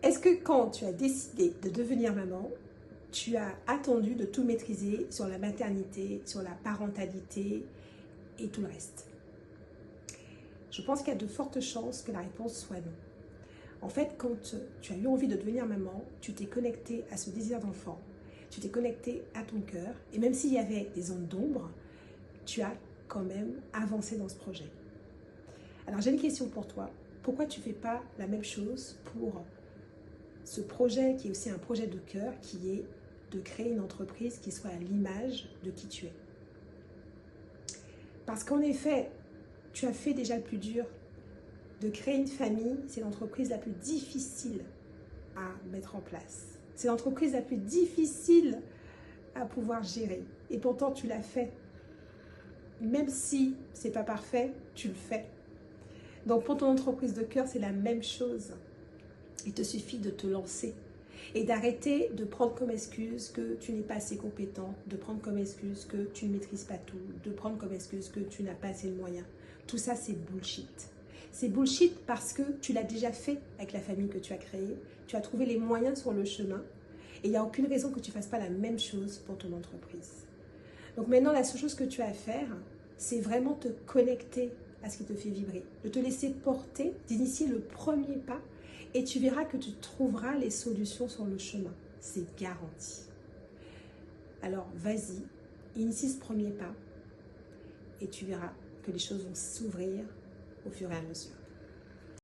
est-ce que quand tu as décidé de devenir maman, tu as attendu de tout maîtriser sur la maternité, sur la parentalité et tout le reste? Je pense qu'il y a de fortes chances que la réponse soit non. En fait, quand tu as eu envie de devenir maman, tu t'es connecté à ce désir d'enfant, tu t'es connecté à ton cœur, et même s'il y avait des zones d'ombre, tu as quand même avancé dans ce projet. Alors j'ai une question pour toi. Pourquoi tu ne fais pas la même chose pour ce projet qui est aussi un projet de cœur, qui est de créer une entreprise qui soit à l'image de qui tu es? Parce qu'en effet, tu as fait déjà le plus dur. De créer une famille, c'est l'entreprise la plus difficile à mettre en place. C'est l'entreprise la plus difficile à pouvoir gérer. Et pourtant, tu l'as fait. Même si c'est pas parfait, tu le fais. Donc pour ton entreprise de cœur, c'est la même chose. Il te suffit de te lancer et d'arrêter de prendre comme excuse que tu n'es pas assez compétente, de prendre comme excuse que tu ne maîtrises pas tout, de prendre comme excuse que tu n'as pas assez de moyens. Tout ça, c'est bullshit. C'est bullshit parce que tu l'as déjà fait avec la famille que tu as créée, tu as trouvé les moyens sur le chemin et il n'y a aucune raison que tu ne fasses pas la même chose pour ton entreprise. Donc maintenant, la seule chose que tu as à faire, c'est vraiment te connecter à ce qui te fait vibrer, de te laisser porter, d'initier le premier pas et tu verras que tu trouveras les solutions sur le chemin. C'est garanti. Alors vas-y, initie ce premier pas et tu verras que les choses vont s'ouvrir au fur et à mesure.